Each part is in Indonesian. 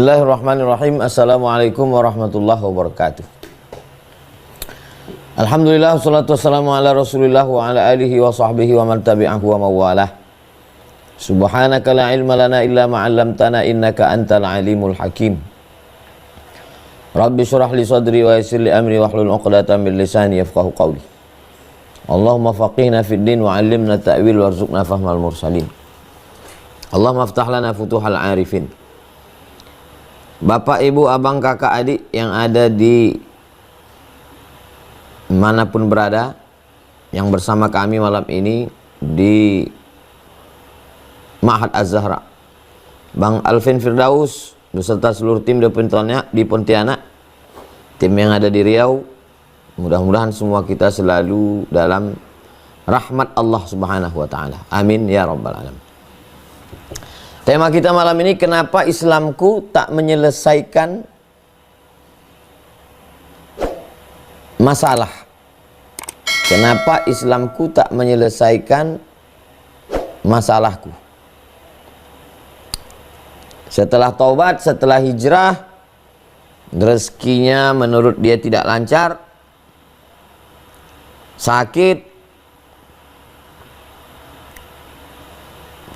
Bismillahirrahmanirrahim. Assalamualaikum warahmatullahi wabarakatuh. Alhamdulillah, wassalatu wassalamu ala rasulillah wa ala alihi wa sahbihi wa man tabi'ahu wa mawalah. Subhanaka la ilma lana illa ma'allamtana innaka antal alimul hakim. Rabbi surah li sadri wa yassir li amri wa hlul uqdatan min lisani yafqahu qawli. Allahumma faqihna fid din wa 'allimna ta'wil warzuqna fahmal mursalin. Allahumma aftah lana futuhal arifin. Bapak, ibu, abang, kakak, adik yang ada di manapun berada, yang bersama kami malam ini di Ma'had Az-Zahra, Bang Alvin Firdaus beserta seluruh tim di Pontianak, tim yang ada di Riau, mudah-mudahan semua kita selalu dalam rahmat Allah Subhanahu wa Ta'ala. Amin ya Rabbal Alamin. Tema kita malam ini, kenapa Islamku tak menyelesaikan masalah? Kenapa Islamku tak menyelesaikan masalahku? Setelah taubat, setelah hijrah, rezekinya menurut dia tidak lancar, sakit,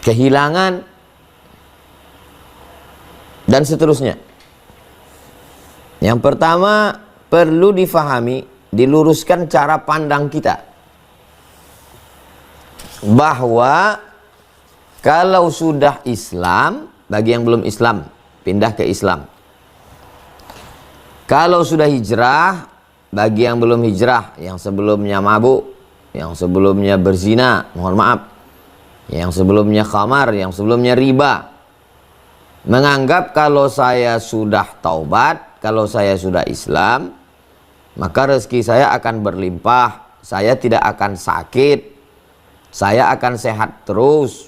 kehilangan, dan seterusnya. Yang pertama, perlu difahami, diluruskan cara pandang kita, bahwa kalau sudah Islam, bagi yang belum Islam, pindah ke Islam. Kalau sudah hijrah, bagi yang belum hijrah, yang sebelumnya mabuk, yang sebelumnya berzina, mohon maaf, yang sebelumnya khamar, yang sebelumnya riba, menganggap kalau saya sudah taubat, kalau saya sudah Islam, maka rezeki saya akan berlimpah, saya tidak akan sakit, saya akan sehat terus,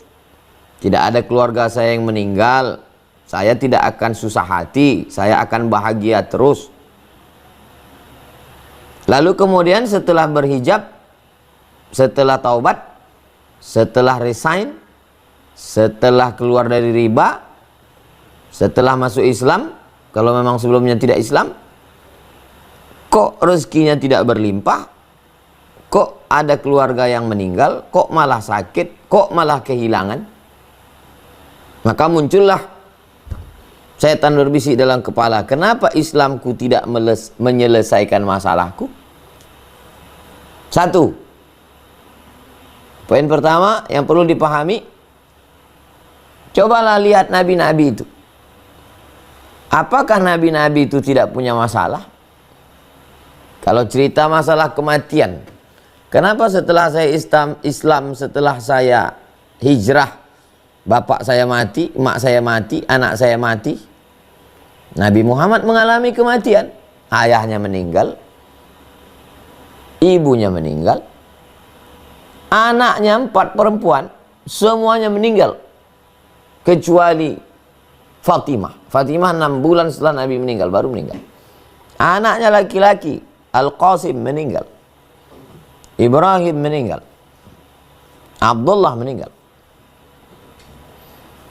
tidak ada keluarga saya yang meninggal, saya tidak akan susah hati, saya akan bahagia terus. Lalu kemudian setelah berhijab, setelah taubat, setelah resign, setelah keluar dari riba, setelah masuk Islam, kalau memang sebelumnya tidak Islam, kok rezekinya tidak berlimpah, kok ada keluarga yang meninggal, kok malah sakit, kok malah kehilangan. Maka muncullah setan berbisik dalam kepala, kenapa Islamku tidak menyelesaikan masalahku? Satu, poin pertama yang perlu dipahami, cobalah lihat nabi-nabi itu. Apakah nabi-nabi itu tidak punya masalah? Kalau cerita masalah kematian, kenapa setelah saya Islam, setelah saya hijrah, bapak saya mati, emak saya mati, anak saya mati? Nabi Muhammad mengalami kematian. Ayahnya meninggal, ibunya meninggal, anaknya 4 perempuan, semuanya meninggal, kecuali Fatimah. Fatimah 6 bulan setelah Nabi meninggal, baru meninggal. Anaknya laki-laki, Al-Qasim meninggal, Ibrahim meninggal, Abdullah meninggal.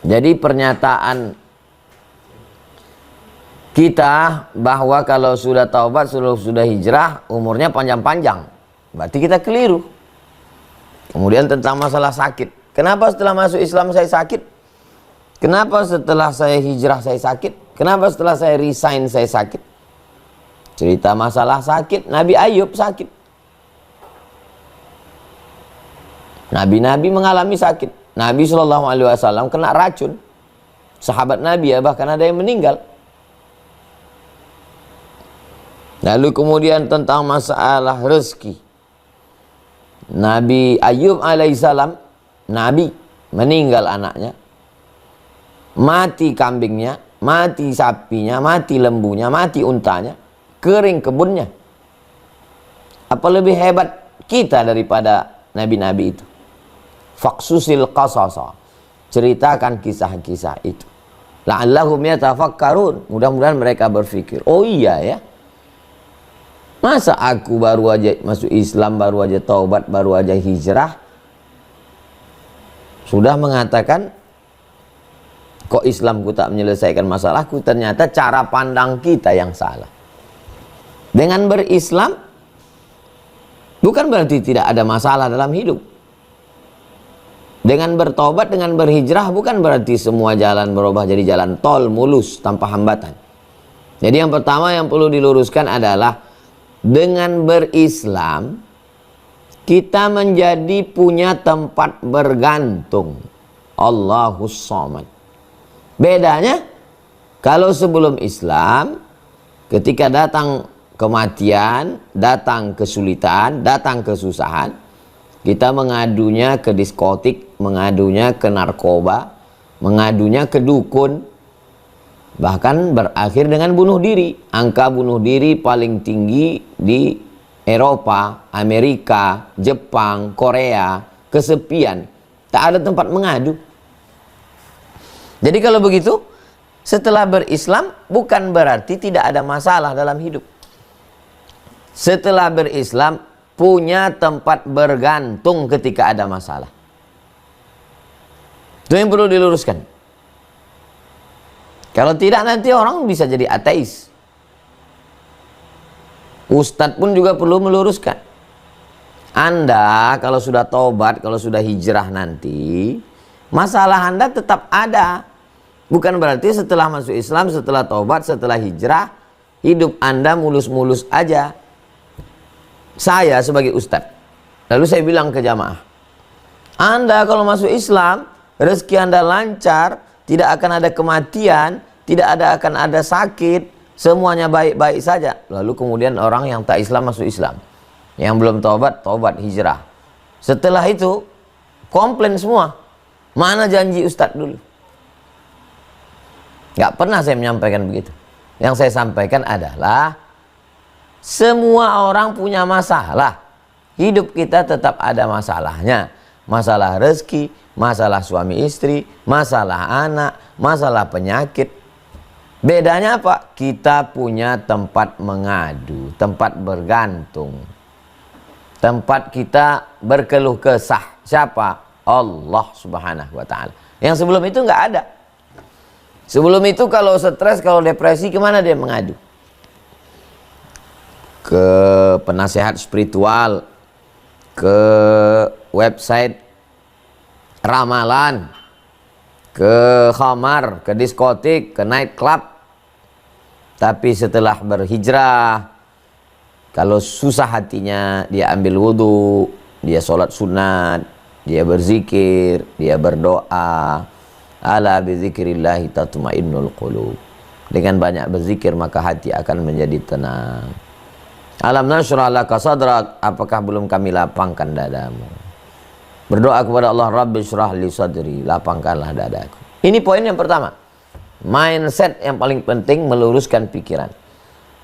Jadi pernyataan kita bahwa kalau sudah taubat, sudah hijrah, umurnya panjang-panjang, berarti kita keliru. Kemudian tentang masalah sakit, kenapa setelah masuk Islam saya sakit? Kenapa setelah saya hijrah saya sakit? Kenapa setelah saya resign saya sakit? Cerita masalah sakit, Nabi Ayub sakit. Nabi-nabi mengalami sakit. Nabi SAW kena racun. Sahabat Nabi ya, bahkan ada yang meninggal. Lalu kemudian tentang masalah rezeki. Nabi Ayub alaihissalam, Nabi meninggal anaknya, mati kambingnya, mati sapinya, mati lembunya, mati untanya, kering kebunnya. Apa lebih hebat kita daripada nabi-nabi itu? Faqsusil qasasa, ceritakan kisah-kisah itu. La'allahum yatafakkarun, mudah-mudahan mereka berpikir, oh iya ya, masa aku baru aja masuk Islam, baru aja taubat, baru aja hijrah, sudah mengatakan Kok Islamku tak menyelesaikan masalahku? Ternyata cara pandang kita yang salah. Dengan berislam bukan berarti tidak ada masalah dalam hidup. Dengan bertobat, dengan berhijrah bukan berarti semua jalan berubah jadi jalan tol mulus tanpa hambatan. Jadi yang pertama yang perlu diluruskan adalah dengan berislam kita menjadi punya tempat bergantung. Allahus Samad. Bedanya kalau sebelum Islam, ketika datang kematian, datang kesulitan, datang kesusahan, kita mengadunya ke diskotik, mengadunya ke narkoba, mengadunya ke dukun, bahkan berakhir dengan bunuh diri. Angka bunuh diri paling tinggi di Eropa, Amerika, Jepang, Korea, kesepian, tak ada tempat mengadu. Jadi kalau begitu, setelah berislam bukan berarti tidak ada masalah dalam hidup. Setelah berislam punya tempat bergantung ketika ada masalah. Itu yang perlu diluruskan. Kalau tidak nanti orang bisa jadi ateis. Ustadz pun juga perlu meluruskan. Anda kalau sudah taubat, kalau sudah hijrah nanti, masalah Anda tetap ada. Bukan berarti setelah masuk Islam, setelah taubat, setelah hijrah, hidup Anda mulus-mulus aja. Saya sebagai ustadz, lalu saya bilang ke jamaah, Anda kalau masuk Islam, rezeki Anda lancar, tidak akan ada kematian, tidak akan ada sakit, semuanya baik-baik saja. Lalu kemudian orang yang tak Islam masuk Islam, yang belum taubat, taubat, hijrah. Setelah itu komplain semua. Mana janji ustadz dulu? Gak pernah saya menyampaikan begitu. Yang saya sampaikan adalah semua orang punya masalah. Hidup kita tetap ada masalahnya. Masalah rezeki, masalah suami istri, masalah anak, masalah penyakit. Bedanya apa? Kita punya tempat mengadu, tempat bergantung. Tempat kita berkeluh kesah. Siapa? Allah Subhanahu wa ta'ala. Yang sebelum itu nggak ada. Sebelum itu kalau stres, kalau depresi, kemana dia mengadu? Ke penasehat spiritual, ke website ramalan, ke khamar, ke diskotik, ke night club. Tapi setelah berhijrah, kalau susah hatinya, dia ambil wudhu, dia sholat sunat, dia berzikir, dia berdoa. Ala bizikrillahi tatmainnul qulub. Dengan banyak berzikir maka hati akan menjadi tenang. Alam nashrah laka sadrak, apakah belum kami lapangkan dadamu? Berdoa kepada Allah, Rabbi syrah li sadri, lapangkanlah dadaku. Ini poin yang pertama. Mindset yang paling penting, meluruskan pikiran.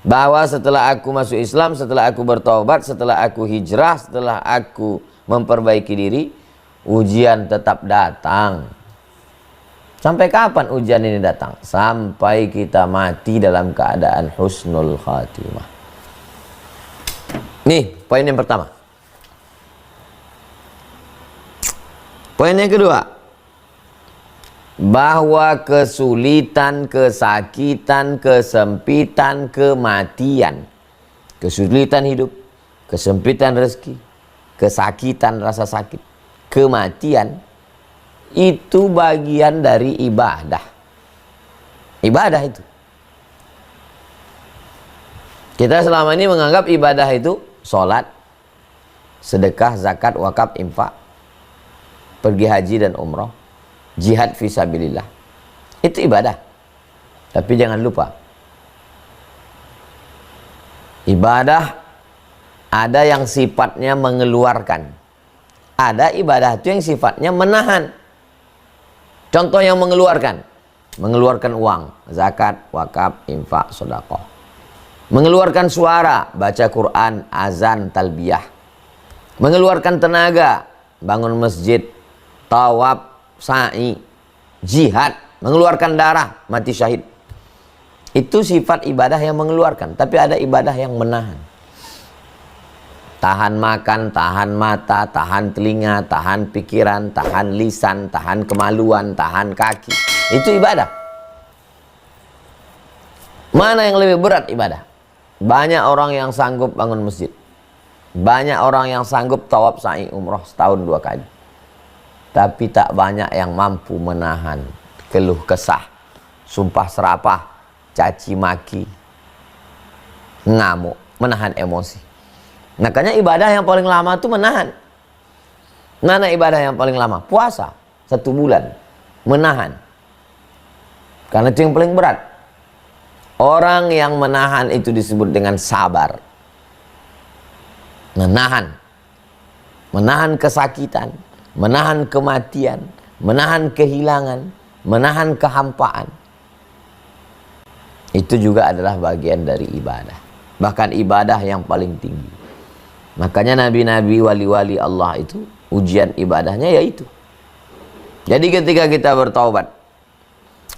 Bahwa setelah aku masuk Islam, setelah aku bertobat, setelah aku hijrah, setelah aku memperbaiki diri, ujian tetap datang. Sampai kapan ujian ini datang? Sampai kita mati dalam keadaan husnul khatimah. Nih, poin yang pertama. Poin yang kedua, bahwa kesulitan, kesakitan, kesempitan, kematian, kesulitan hidup, kesempitan rezeki, kesakitan rasa sakit, kematian, itu bagian dari ibadah. Ibadah itu. Kita selama ini menganggap ibadah itu sholat, sedekah, zakat, wakaf, infak, pergi haji dan umrah, jihad fisabilillah. Itu ibadah. Tapi jangan lupa, ibadah ada yang sifatnya mengeluarkan, ada ibadah itu yang sifatnya menahan. Contoh yang mengeluarkan uang, zakat, wakaf, infak, sedekah. Mengeluarkan suara, baca Quran, azan, talbiyah. Mengeluarkan tenaga, bangun masjid, tawaf, sa'i, jihad, mengeluarkan darah, mati syahid. Itu sifat ibadah yang mengeluarkan, tapi ada ibadah yang menahan. Tahan makan, tahan mata, tahan telinga, tahan pikiran, tahan lisan, tahan kemaluan, tahan kaki. Itu ibadah. Mana yang lebih berat ibadah? Banyak orang yang sanggup bangun masjid. Banyak orang yang sanggup tawaf sa'i umrah setahun 2 kali. Tapi tak banyak yang mampu menahan keluh kesah, sumpah serapah, caci maki, ngamuk, menahan emosi. Makanya ibadah yang paling lama itu menahan. Mana ibadah yang paling lama? Puasa 1 bulan, menahan. Karena itu yang paling berat. Orang yang menahan itu disebut dengan sabar. Menahan kesakitan, menahan kematian, menahan kehilangan, menahan kehampaan. Itu juga adalah bagian dari ibadah. Bahkan ibadah yang paling tinggi. Makanya nabi-nabi, wali-wali Allah itu ujian ibadahnya yaitu. Jadi ketika kita bertaubat,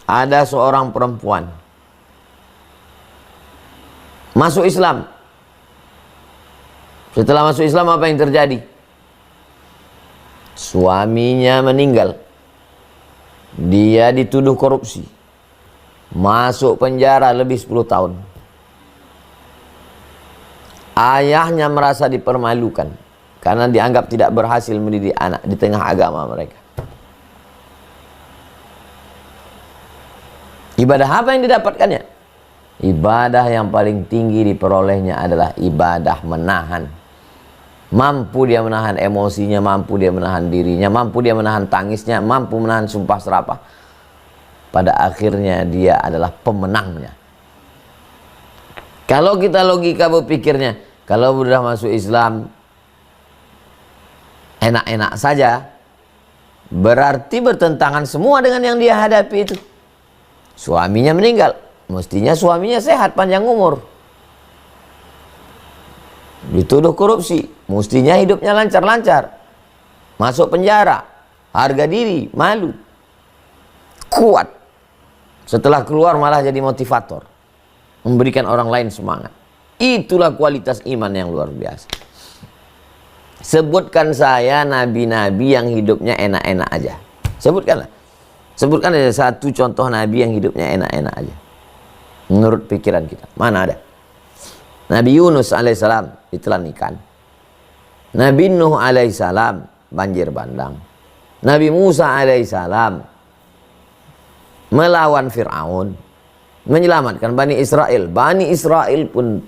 ada seorang perempuan masuk Islam. Setelah masuk Islam apa yang terjadi? Suaminya meninggal. Dia dituduh korupsi. Masuk penjara lebih 10 tahun. Ayahnya merasa dipermalukan karena dianggap tidak berhasil mendidik anak di tengah agama mereka. Ibadah apa yang didapatkannya? Ibadah yang paling tinggi diperolehnya adalah ibadah menahan. Mampu dia menahan emosinya, mampu dia menahan dirinya, mampu dia menahan tangisnya, mampu menahan sumpah serapah. Pada akhirnya dia adalah pemenangnya. Kalau kita logika berpikirnya, kalau sudah masuk Islam enak-enak saja, berarti bertentangan semua dengan yang dia hadapi itu. Suaminya meninggal, mestinya suaminya sehat panjang umur. Dituduh korupsi, mestinya hidupnya lancar-lancar. Masuk penjara, harga diri, malu, kuat. Setelah keluar malah jadi motivator, memberikan orang lain semangat. Itulah kualitas iman yang luar biasa. Sebutkan saya nabi-nabi yang hidupnya enak-enak aja. Sebutkanlah. Sebutkan aja satu contoh nabi yang hidupnya enak-enak aja. Menurut pikiran kita, mana ada? Nabi Yunus alaihissalam ditelan ikan. Nabi Nuh alaihissalam banjir bandang. Nabi Musa alaihissalam melawan Fir'aun, menyelamatkan Bani Israel. Bani Israel pun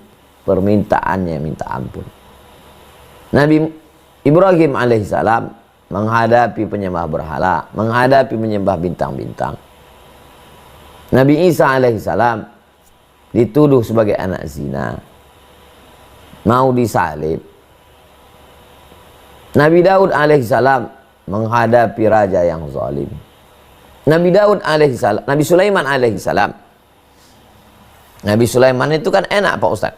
permintaannya minta ampun. Nabi Ibrahim alaihissalam menghadapi penyembah berhala, menghadapi menyembah bintang-bintang. Nabi Isa alaihissalam dituduh sebagai anak zina, mau disalib. Nabi Daud alaihissalam menghadapi raja yang zalim. Nabi Daud alaihissalam, Nabi Sulaiman alaihissalam. Nabi Sulaiman itu kan enak Pak Ustaz.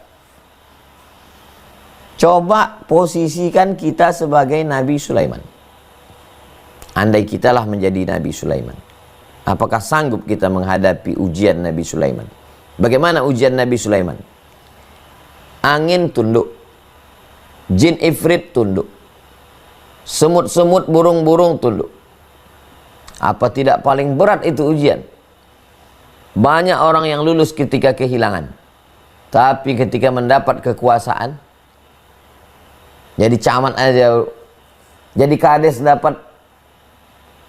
Coba posisikan kita sebagai Nabi Sulaiman. Andai kitalah menjadi Nabi Sulaiman, apakah sanggup kita menghadapi ujian Nabi Sulaiman? Bagaimana ujian Nabi Sulaiman? Angin tunduk, jin ifrit tunduk, semut-semut, burung-burung tunduk. Apa tidak paling berat itu ujian? Banyak orang yang lulus ketika kehilangan, tapi ketika mendapat kekuasaan, jadi camat aja, jadi kades dapat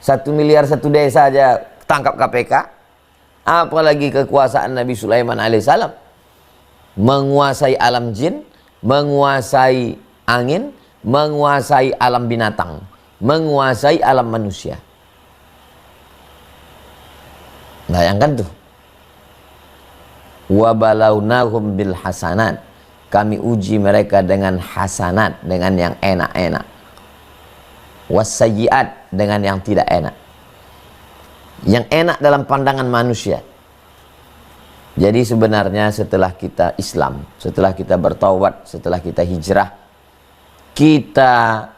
1 miliar 1 desa aja tangkap KPK, apalagi kekuasaan Nabi Sulaiman alaihissalam, menguasai alam jin, menguasai angin, menguasai alam binatang, menguasai alam manusia. Bayangkan tuh. Wa balawnahum bil hasanat, kami uji mereka dengan hasanat, dengan yang enak-enak. Wasayyiat, dengan yang tidak enak. Yang enak dalam pandangan manusia. Jadi sebenarnya setelah kita Islam, setelah kita bertaubat, setelah kita hijrah, kita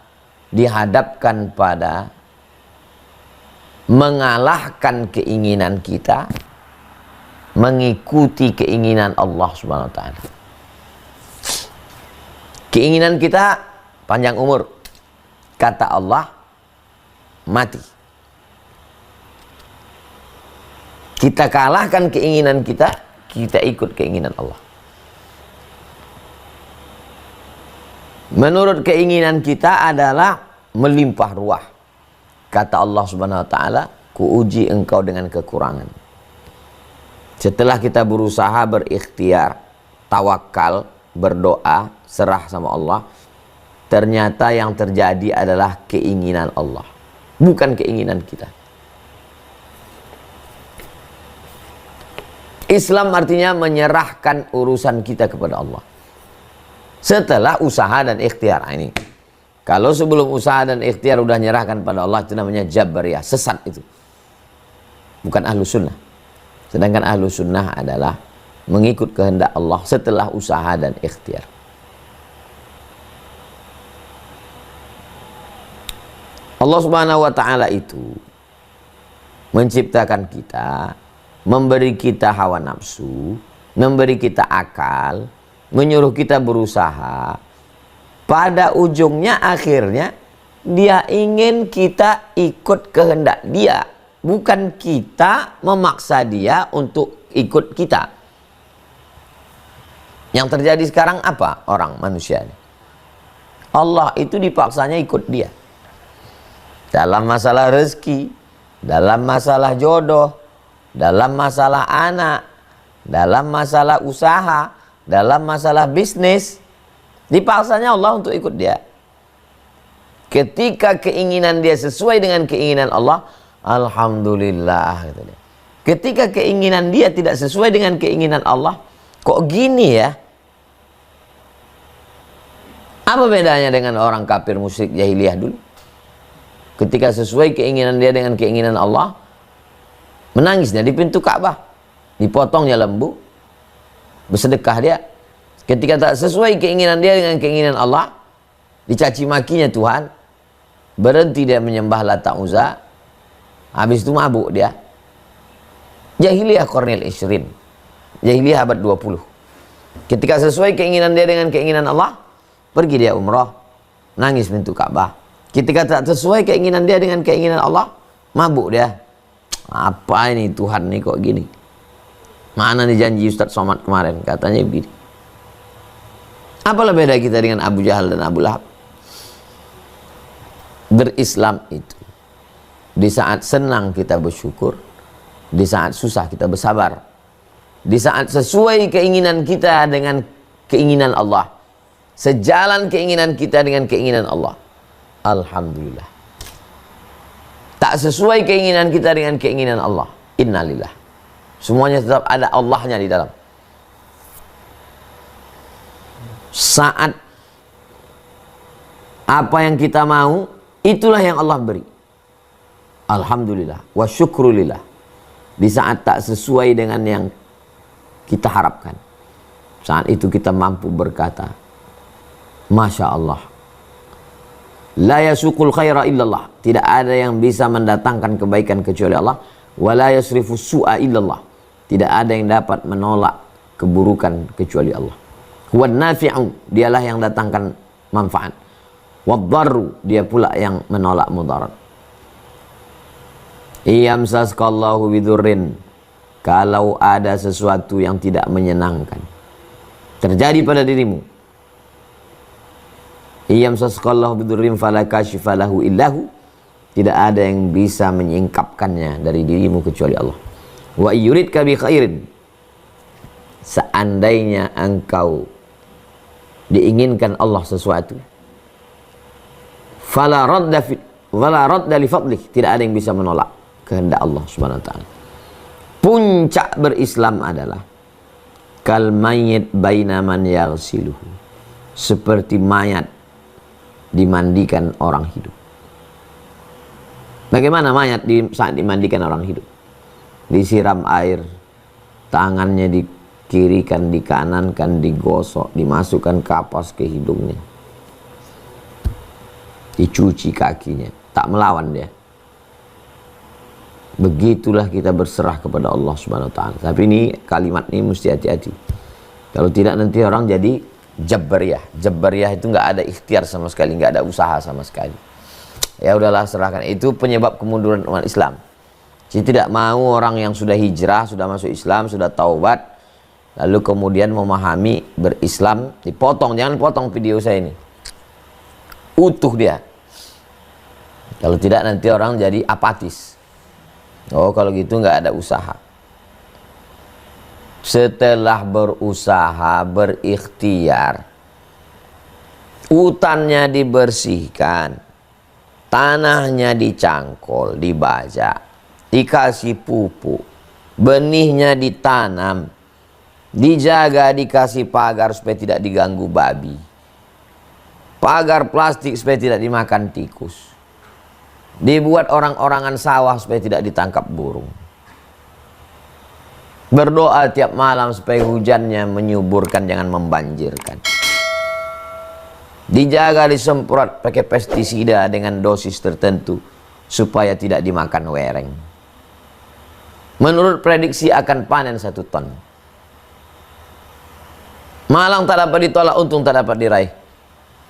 dihadapkan pada mengalahkan keinginan kita, mengikuti keinginan Allah Subhanahu wa taala. Keinginan kita panjang umur. Kata Allah, mati. Kita kalahkan keinginan kita, kita ikut keinginan Allah. Menurut keinginan kita adalah melimpah ruah. Kata Allah Subhanahu wa taala, kuuji engkau dengan kekurangan. Setelah kita berusaha, berikhtiar, tawakal, berdoa, serah sama Allah, ternyata yang terjadi adalah keinginan Allah, bukan keinginan kita. Islam artinya menyerahkan urusan kita kepada Allah setelah usaha dan ikhtiar. Ini kalau sebelum usaha dan ikhtiar udah nyerahkan pada Allah, itu namanya Jabariyah, sesat itu, bukan ahlu sunnah. Sedangkan ahlu sunnah adalah mengikut kehendak Allah setelah usaha dan ikhtiar. Allah Subhanahu wa taala itu menciptakan kita, memberi kita hawa nafsu, memberi kita akal, menyuruh kita berusaha. Pada ujungnya, akhirnya dia ingin kita ikut kehendak dia, bukan kita memaksa dia untuk ikut kita. Yang terjadi sekarang apa? Orang manusia ini, Allah itu dipaksanya ikut dia dalam masalah rezeki, dalam masalah jodoh, dalam masalah anak, dalam masalah usaha, dalam masalah bisnis. Dipaksanya Allah untuk ikut dia. Ketika keinginan dia sesuai dengan keinginan Allah, alhamdulillah, kata dia. Ketika keinginan dia tidak sesuai dengan keinginan Allah, kok gini ya? Apa bedanya dengan orang kafir musyrik jahiliyah dulu? Ketika sesuai keinginan dia dengan keinginan Allah, menangisnya di pintu Ka'bah, dipotongnya lembu, bersedekah dia. Ketika tak sesuai keinginan dia dengan keinginan Allah, dicaci makinya Tuhan, berhenti dia menyembah Lata Uzza, habis itu mabuk dia. Jahiliyah Qarnil Ishrin, jahiliyah abad 20. Ketika sesuai keinginan dia dengan keinginan Allah, pergi dia umrah, nangis pintu Ka'bah. Ketika tak sesuai keinginan dia dengan keinginan Allah, mabuk dia. Apa ini Tuhan nih kok gini? Mana nih janji Ustadz Somad kemarin, katanya begini. Apalah beda kita dengan Abu Jahal dan Abu Lahab? Berislam itu di saat senang kita bersyukur, di saat susah kita bersabar, di saat sesuai keinginan kita dengan keinginan Allah, sejalan keinginan kita dengan keinginan Allah, alhamdulillah. Tak sesuai keinginan kita dengan keinginan Allah, innalillah. Semuanya tetap ada Allahnya di dalam. Saat apa yang kita mau, itulah yang Allah beri, alhamdulillah wa syukrulillah. Di saat tak sesuai dengan yang kita harapkan, saat itu kita mampu berkata, Masya Allah, la yasuqul khaira illallah, tidak ada yang bisa mendatangkan kebaikan kecuali Allah. Wa la yasrifu su'a illallah, tidak ada yang dapat menolak keburukan kecuali Allah. Huwan nafi'u, dialah yang datangkan manfaat. Waddarru, dia pula yang menolak mudarat. Iyamsaskallahu bidurrin, kalau ada sesuatu yang tidak menyenangkan terjadi pada dirimu, iyamsaskallahu bidurrin fala kashifa lahu illahu, tidak ada yang bisa menyingkapkannya dari dirimu kecuali Allah. Wa yuridka bi khairin, seandainya engkau diinginkan Allah sesuatu, fala radda li fadlih, tidak ada yang bisa menolak kehendak Allah Subhanahu wa taala. Puncak berislam adalah kal mayyit baina man yaghsiluhu, seperti mayat dimandikan orang hidup. Bagaimana mayat saat dimandikan orang hidup? Disiram air, tangannya dikirikan, dikanankan, digosok, dimasukkan kapas ke hidungnya, dicuci kakinya, tak melawan dia. Begitulah kita berserah kepada Allah Subhanahu wa taala. Tapi ini kalimat ini mesti hati-hati. Kalau tidak nanti orang jadi Jabariyah. Jabariyah itu nggak ada ikhtiar sama sekali, nggak ada usaha sama sekali. Ya udahlah, serahkan. Itu penyebab kemunduran umat Islam. Jadi tidak mau orang yang sudah hijrah, sudah masuk Islam, sudah taubat, lalu kemudian memahami berislam, dipotong. Jangan potong video saya ini, utuh dia. Kalau tidak nanti orang jadi apatis. Oh, kalau gitu nggak ada usaha. Setelah berusaha, berikhtiar, hutannya dibersihkan, tanahnya dicangkol, dibajak, dikasih pupuk, benihnya ditanam, dijaga, dikasih pagar supaya tidak diganggu babi, pagar plastik supaya tidak dimakan tikus, dibuat orang-orangan sawah supaya tidak ditangkap burung, berdoa tiap malam supaya hujannya menyuburkan, jangan membanjirkan, dijaga, disemprot pakai pestisida dengan dosis tertentu supaya tidak dimakan wereng. Menurut prediksi akan panen 1 ton. Malang tak dapat ditolak, untung tak dapat diraih.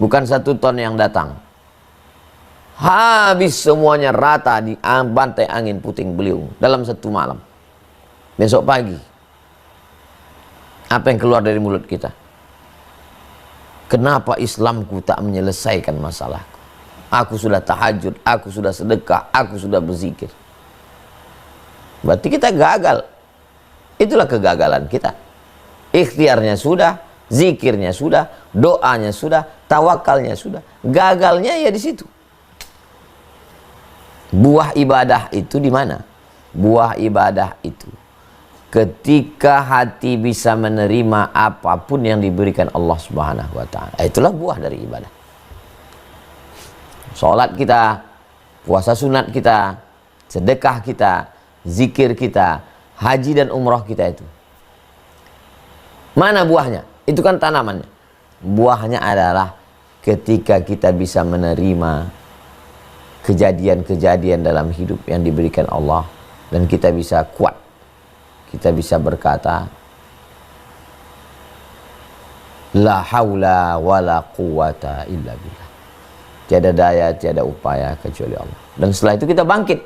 Bukan 1 ton yang datang, habis semuanya rata di bantai angin puting beliung dalam 1 malam. Besok pagi, apa yang keluar dari mulut kita? Kenapa Islamku tak menyelesaikan masalahku? Aku sudah tahajud, aku sudah sedekah, aku sudah berzikir. Berarti kita gagal. Itulah kegagalan kita. Ikhtiarnya sudah, zikirnya sudah, doanya sudah, tawakalnya sudah. Gagalnya ya di situ. Buah ibadah itu di mana? Buah ibadah itu ketika hati bisa menerima apapun yang diberikan Allah Subhanahu wa ta'ala. Itulah buah dari ibadah. Sholat kita, puasa sunat kita, sedekah kita, zikir kita, haji dan umroh kita itu. Mana buahnya? Itu kan tanamannya. Buahnya adalah ketika kita bisa menerima kejadian-kejadian dalam hidup yang diberikan Allah, dan kita bisa kuat. Kita bisa berkata, la haula wala quwata illa billah. Tiada daya, tiada upaya kecuali Allah. Dan setelah itu kita bangkit.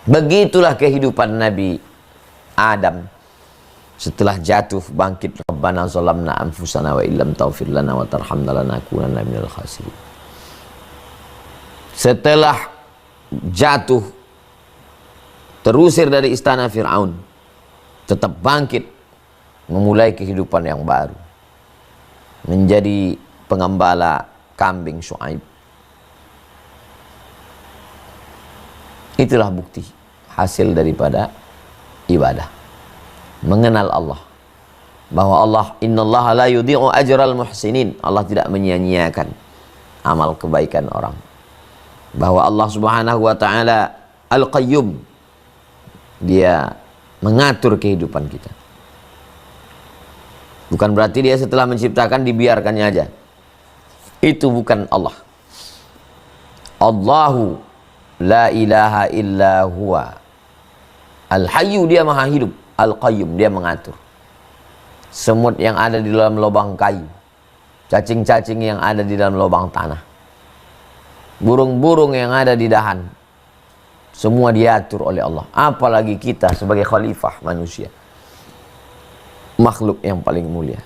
Begitulah kehidupan Nabi Adam. Setelah jatuh, bangkit. Rabbana zalamna anfusana wa illam taghfir lana wa tarhamna lanakunanna minal khasirin. Setelah jatuh, terusir dari istana Fir'aun, tetap bangkit, memulai kehidupan yang baru, menjadi pengembala kambing Syuaib. Itulah bukti hasil daripada ibadah, mengenal Allah, bahwa Allah, innallaha la yudhi'u ajral muhsinin, Allah tidak menyia-nyiakan amal kebaikan orang, bahwa Allah Subhanahu wa ta'ala Al-Qayyum, Dia mengatur kehidupan kita. Bukan berarti Dia setelah menciptakan dibiarkannya aja. Itu bukan Allah. Allahu la ilaha illa huwa Al-Hayyu, Dia maha hidup. Al-Qayyum, Dia mengatur. Semut yang ada di dalam lubang kayu, cacing-cacing yang ada di dalam lubang tanah, burung-burung yang ada di dahan, semua diatur oleh Allah. Apalagi kita sebagai khalifah manusia, makhluk yang paling mulia.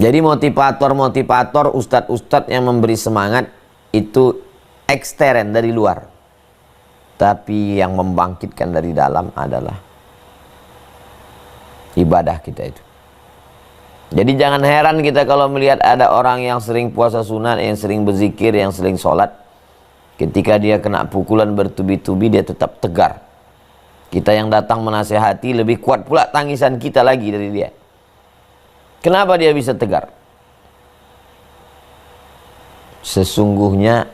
Jadi motivator-motivator, ustadz-ustadz yang memberi semangat itu ekstern dari luar, tapi yang membangkitkan dari dalam adalah ibadah kita itu. Jadi jangan heran kita kalau melihat ada orang yang sering puasa sunat, yang sering berzikir, yang sering sholat, ketika dia kena pukulan bertubi-tubi dia tetap tegar. Kita yang datang menasehati lebih kuat pula tangisan kita lagi dari dia. Kenapa dia bisa tegar? Sesungguhnya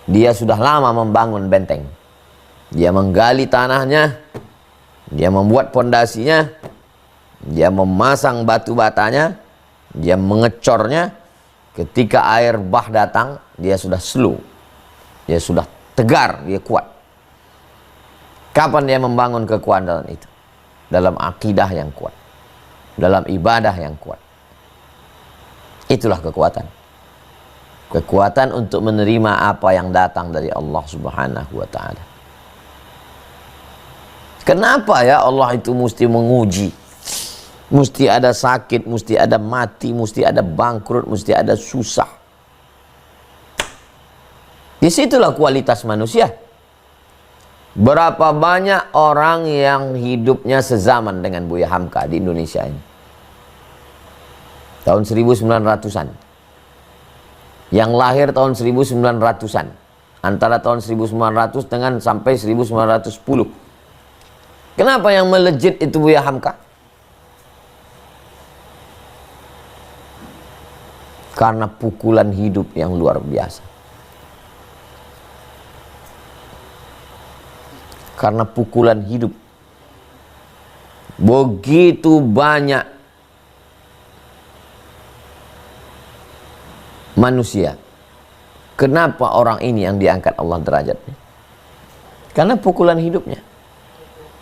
dia sudah lama membangun benteng. Dia menggali tanahnya, dia membuat pondasinya, dia memasang batu batanya, dia mengecornya. Ketika air bah datang, dia sudah slow, dia sudah tegar, dia kuat. Kapan dia membangun kekuatan itu? Dalam akidah yang kuat. dalam ibadah yang kuat. Itulah kekuatan. Kekuatan untuk menerima apa yang datang dari Allah Subhanahu wa ta'ala. Kenapa ya Allah itu mesti menguji? Mesti ada sakit, mesti ada mati, mesti ada bangkrut, mesti ada susah. Disitulah kualitas manusia. Berapa banyak orang yang hidupnya sezaman dengan Buya Hamka di Indonesia ini? Tahun 1900-an. Yang lahir tahun 1900-an. Antara tahun 1900 dengan sampai 1910. Kenapa yang melejit itu Buya Hamka? Karena pukulan hidup yang luar biasa. Karena pukulan hidup. Begitu banyak manusia. Kenapa orang ini yang diangkat Allah derajatnya? Karena pukulan hidupnya.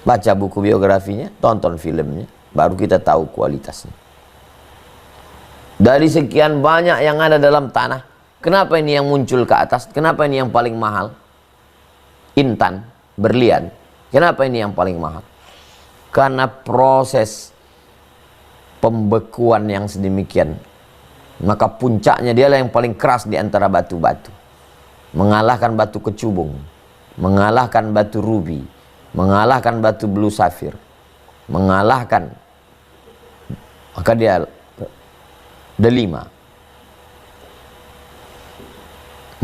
Baca buku biografinya, tonton filmnya, baru kita tahu kualitasnya. Dari sekian banyak yang ada dalam tanah, kenapa ini yang muncul ke atas? Kenapa ini yang paling mahal? Intan, berlian. Kenapa ini yang paling mahal? Karena proses pembekuan yang sedemikian. Maka puncaknya dialah yang paling keras di antara batu-batu. Mengalahkan batu kecubung, mengalahkan batu rubi, mengalahkan batu blue safir, mengalahkan, maka dia delima,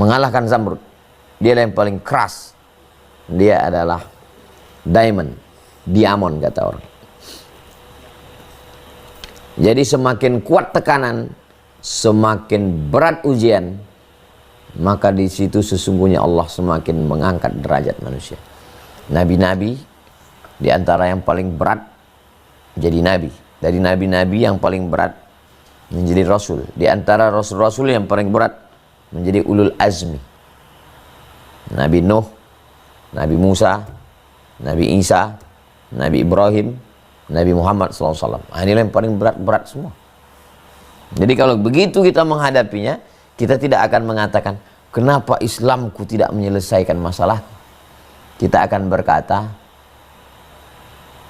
mengalahkan zamrud. Dia yang paling keras. Dia adalah diamond, kata orang. Jadi semakin kuat tekanan, semakin berat ujian, maka di situ sesungguhnya Allah semakin mengangkat derajat manusia. Nabi-nabi di antara yang paling berat jadi nabi. Dari nabi-nabi yang paling berat menjadi rasul. Di antara rasul-rasul yang paling berat menjadi ulul azmi. Nabi Nuh, Nabi Musa, Nabi Isa, Nabi Ibrahim, Nabi Muhammad SAW. Ini yang paling berat-berat semua. Jadi kalau begitu kita menghadapinya, kita tidak akan mengatakan, kenapa Islamku tidak menyelesaikan masalah. Kita akan berkata,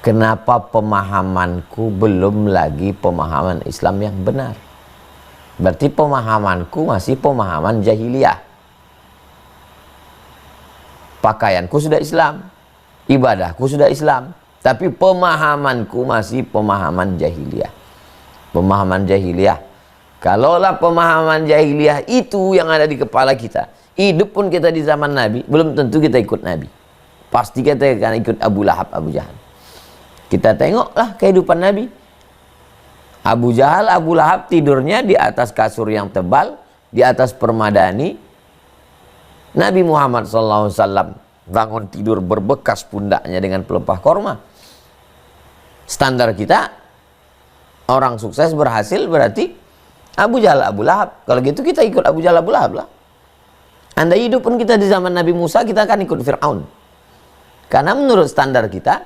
kenapa pemahamanku belum lagi pemahaman Islam yang benar. Berarti pemahamanku masih pemahaman jahiliyah. Pakaianku sudah Islam, ibadahku sudah Islam, tapi pemahamanku masih pemahaman jahiliyah. Pemahaman jahiliyah. Kalaulah pemahaman jahiliyah itu yang ada di kepala kita, hidup pun kita di zaman Nabi, belum tentu kita ikut Nabi. Pasti kita akan ikut Abu Lahab, Abu Jahal. Kita tengoklah kehidupan Nabi. Abu Jahal, Abu Lahab tidurnya di atas kasur yang tebal, di atas permadani. Nabi Muhammad SAW bangun tidur berbekas pundaknya dengan pelepah korma. Standar kita, orang sukses berhasil berarti Abu Jahal, Abu Lahab. Kalau gitu kita ikut Abu Jahal, Abu Lahab lah. Anda hidup pun kita di zaman Nabi Musa, kita akan ikut Fir'aun. Karena menurut standar kita,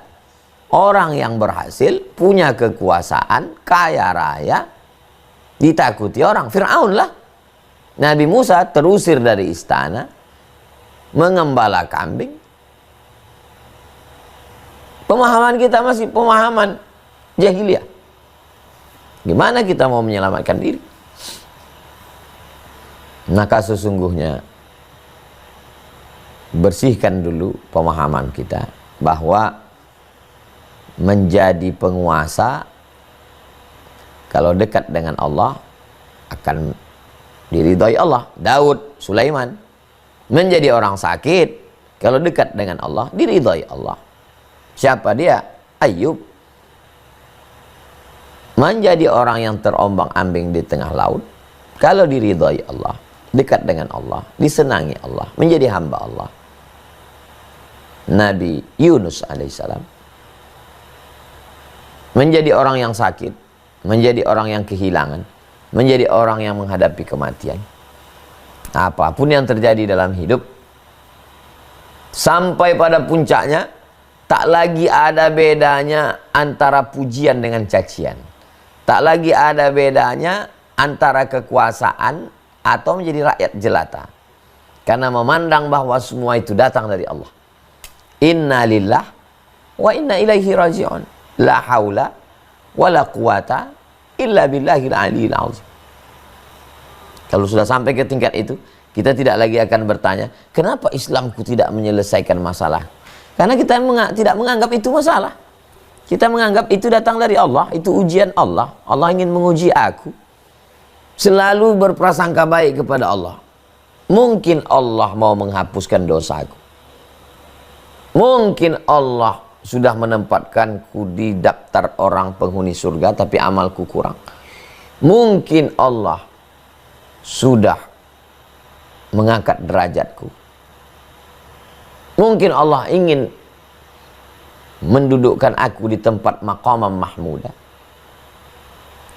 orang yang berhasil, punya kekuasaan, kaya raya, ditakuti orang. Fir'aun lah. Nabi Musa terusir dari istana, mengembala kambing. Pemahaman kita masih pemahaman jahiliyah. Gimana kita mau menyelamatkan diri? Maka sesungguhnya bersihkan dulu pemahaman kita bahwa menjadi penguasa kalau dekat dengan Allah akan diridhai Allah. Daud, Sulaiman. Menjadi orang sakit kalau dekat dengan Allah diridhai Allah. Siapa dia? Ayub. Menjadi orang yang terombang-ambing di tengah laut kalau diridhai Allah, dekat dengan Allah, disenangi Allah, menjadi hamba Allah. Nabi Yunus alaihissalam menjadi orang yang sakit, menjadi orang yang kehilangan, menjadi orang yang menghadapi kematian. Apapun yang terjadi dalam hidup, sampai pada puncaknya, tak lagi ada bedanya antara pujian dengan cacian. Tak lagi ada bedanya antara kekuasaan atau menjadi rakyat jelata. Karena memandang bahwa semua itu datang dari Allah. Inna lillah wa inna ilaihi raji'un. La haula wa la quwata illa billahil aliyil azim. Kalau sudah sampai ke tingkat itu, kita tidak lagi akan bertanya, kenapa Islamku tidak menyelesaikan masalah? Karena kita tidak menganggap itu masalah. Kita menganggap itu datang dari Allah, itu ujian Allah. Allah ingin menguji aku. Selalu berprasangka baik kepada Allah. Mungkin Allah mau menghapuskan dosaku. Mungkin Allah sudah menempatkanku di daftar orang penghuni surga, tapi amalku kurang. Mungkin Allah sudah mengangkat derajatku. Mungkin Allah ingin mendudukkan aku di tempat maqamam mahmudah.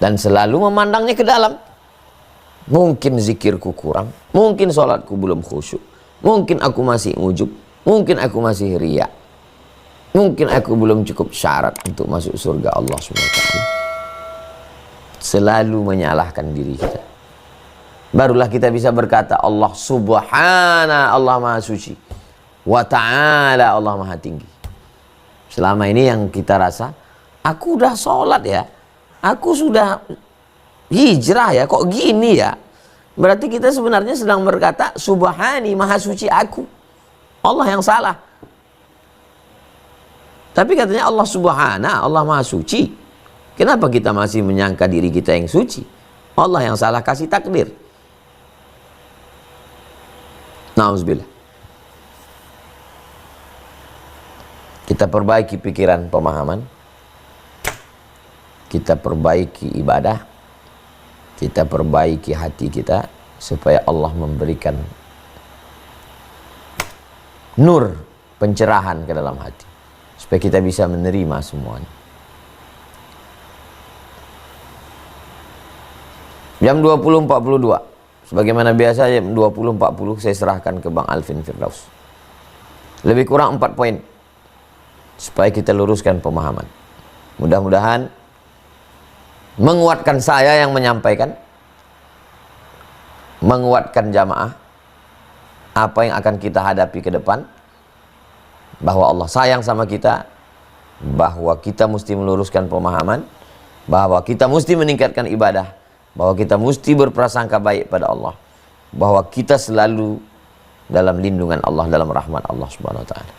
Dan selalu memandangnya ke dalam. Mungkin zikirku kurang, mungkin sholatku belum khusyuk, mungkin aku masih ujub, mungkin aku masih riya, mungkin aku belum cukup syarat untuk masuk surga Allah SWT. Selalu menyalahkan diri kita. Barulah kita bisa berkata Allah subhana, Allah maha suci, wa ta'ala, Allah maha tinggi. Selama ini yang kita rasa, aku udah sholat ya, aku sudah hijrah ya, kok gini ya? Berarti kita sebenarnya sedang berkata subhani, maha suci aku, Allah yang salah. Tapi katanya Allah subhana, Allah maha suci. Kenapa kita masih menyangka diri kita yang suci? Allah yang salah kasih takdir. Nauzubillah. Kita perbaiki pikiran, pemahaman. Kita perbaiki ibadah. Kita perbaiki hati kita supaya Allah memberikan nur, pencerahan ke dalam hati, supaya kita bisa menerima semuanya. Jam 20.42 sebagaimana biasa, jam 20.40 saya serahkan ke Bang Alvin Firdaus. Lebih kurang 4 poin supaya kita luruskan pemahaman. Mudah-mudahan menguatkan saya yang menyampaikan, menguatkan jamaah apa yang akan kita hadapi ke depan, bahwa Allah sayang sama kita, bahwa kita mesti meluruskan pemahaman, bahwa kita mesti meningkatkan ibadah, bahwa kita mesti berprasangka baik pada Allah, bahwa kita selalu dalam lindungan Allah, dalam rahmat Allah Subhanahu wa taala.